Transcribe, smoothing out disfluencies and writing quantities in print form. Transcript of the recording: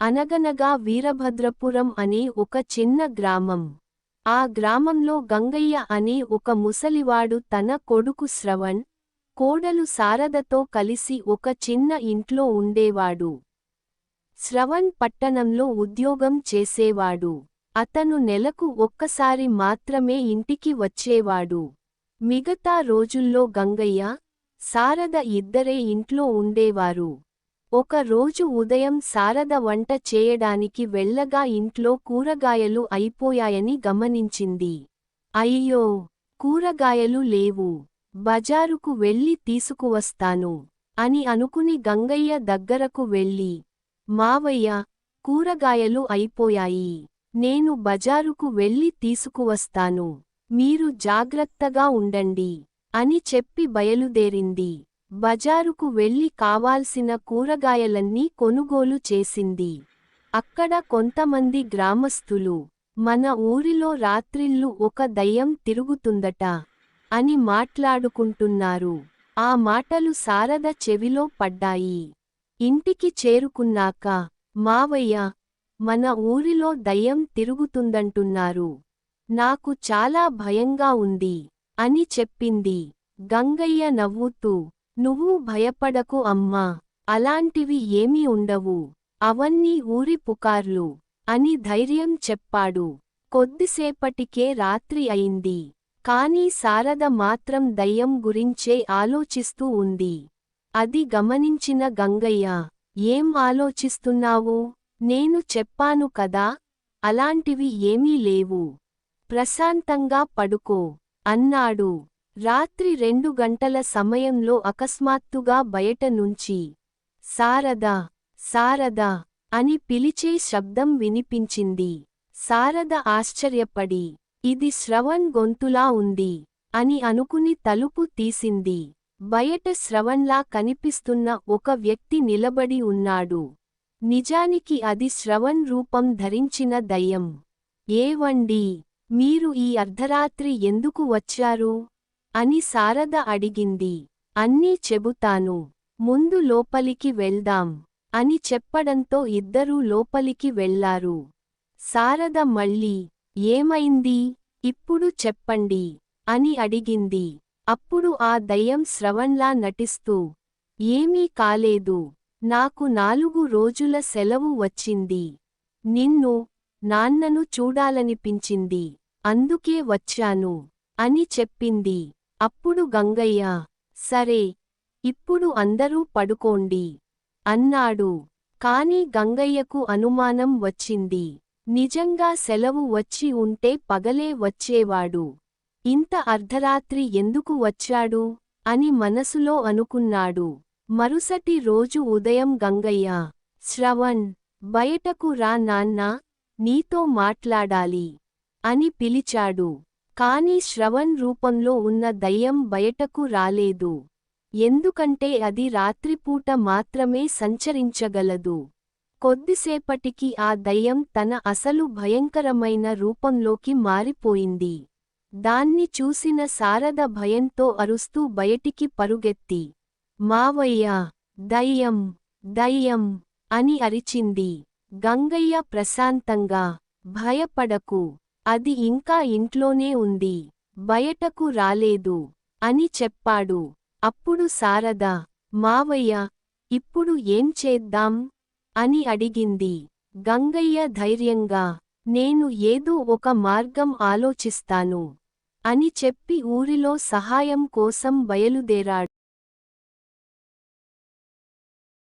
అనగనగా వీరభద్రపురం అనే ఒక చిన్న గ్రామం. ఆ గ్రామంలో గంగయ్య అనే ఒక ముసలివాడు తన కొడుకు శ్రవణ్, కోడలు శారదతో కలిసి ఒక చిన్న ఇంట్లో ఉండేవాడు. శ్రవణ్ పట్టణంలో ఉద్యోగం చేసేవాడు. అతను నెలకు ఒక్కసారి మాత్రమే ఇంటికి వచ్చేవాడు. మిగతా రోజుల్లో గంగయ్య, శారద ఇద్దరే ఇంట్లో ఉండేవారు. ఒక రోజు ఉదయం శారద వంట చేయడానికి వెళ్ళగా ఇంట్లో కూరగాయలు అయిపోయాయని గమనించింది. అయ్యో, కూరగాయలు లేవు, బజారుకు వెళ్ళి తీసుకువస్తాను అని అనుకుని గంగయ్య దగ్గరకు వెళ్ళి, మావయ్య, కూరగాయలు అయిపోయాయి, నేను బజారుకు వెళ్ళి తీసుకువస్తాను, మీరు జాగ్రత్తగా ఉండండి అని చెప్పి బయలుదేరింది. బజారుకు వెళ్ళి కావాల్సిన కూరగాయలన్నీ కొనుగోలు చేసింది. అక్కడ కొంతమంది గ్రామస్థులు, మన ఊరిలో రాత్రిళ్ళు ఒక దయ్యం తిరుగుతుందట అని మాట్లాడుకుంటున్నారు. ఆ మాటలు శారద చెవిలో పడ్డాయి. ఇంటికి చేరుకున్నాక, మావయ్య, మన ఊరిలో దయ్యం తిరుగుతుందంటున్నారు, నాకు చాలా భయంగా ఉంది అని చెప్పింది. గంగయ్య నవ్వుతూ, నువ్వు భయపడకు అమ్మా, అలాంటివి ఏమీ ఉండవు, అవన్నీ ఊరి పుకార్లు అని ధైర్యం చెప్పాడు. కొద్దిసేపటికే రాత్రి అయింది. కానీ శారద మాత్రం దయ్యం గురించే ఆలోచిస్తూ ఉంది. అది గమనించిన గంగయ్య, ఏం ఆలోచిస్తున్నావు? నేను చెప్పాను కదా, అలాంటివి ఏమీ లేవు, ప్రశాంతంగా పడుకో అన్నాడు. రాత్రి 2 గంటల సమయంలో అకస్మాత్తుగా బయట నుంచి శారదా, శారదా అని పిలిచే శబ్దం వినిపించింది. శారద ఆశ్చర్యపడి, ఇది శ్రవణ్ గొంతులా ఉంది అని అనుకుని తలుపు తీసింది. బయట శ్రవణ్లా కనిపిస్తున్న ఒక వ్యక్తి నిలబడి ఉన్నాడు. నిజానికి అది శ్రవణ్ రూపం ధరించిన దయ్యం. ఏవండీ, మీరు ఈ అర్ధరాత్రి ఎందుకు వచ్చారు అని శారద అడిగింది. అన్నీ చెబుతాను, ముందు లోపలికి వెళ్దాం అని చెప్పడంతో ఇద్దరూ లోపలికి వెళ్లారు. శారద మళ్ళీ, ఏమైంది, ఇప్పుడు చెప్పండి అని అడిగింది. అప్పుడు ఆ దయ్యం శ్రవణ్లా నటిస్తూ, ఏమీ కాలేదు, నాకు 4 రోజుల సెలవు వచ్చింది, నిన్ను, నాన్నను చూడాలనిపించింది, అందుకే వచ్చాను అని చెప్పింది. అప్పుడు గంగయ్య, సరే, ఇప్పుడు అందరూ పడుకోండి అన్నాడు. కాని గంగయ్యకు అనుమానం వచ్చింది. నిజంగా సెలవు వచ్చి ఉంటే పగలే వచ్చేవాడు, ఇంత అర్ధరాత్రి ఎందుకు వచ్చాడు అని మనసులో అనుకున్నాడు. మరుసటి రోజు ఉదయం గంగయ్య, శ్రవణ్, బయటకు రా నాన్నా, నీతో మాట్లాడాలి అని పిలిచాడు. కాని శ్రవణ్ రూపంలో ఉన్న దయ్యం బయటకు రాలేదు. ఎందుకంటే అది రాత్రిపూట మాత్రమే సంచరించగలదు. కొద్దిసేపటికి ఆ దయ్యం తన అసలు భయంకరమైన రూపంలోకి మారిపోయింది. దాన్ని చూసిన శారద భయంతో అరుస్తూ బయటికి పరుగెత్తి, మావయ్య, దయ్యం, దయ్యం అని అరిచింది. గంగయ్య ప్రశాంతంగా, భయపడకు, అది ఇంకా ఇంట్లోనే ఉంది, బయటకు రాలేదు అని చెప్పాడు. అప్పుడు శారద, మావయ్య, ఇప్పుడు ఏం చేద్దాం అని అడిగింది. గంగయ్య ధైర్యంగా, నేను ఏదో ఒక మార్గం ఆలోచిస్తాను అని చెప్పి ఊరిలో సహాయం కోసం బయలుదేరాడు.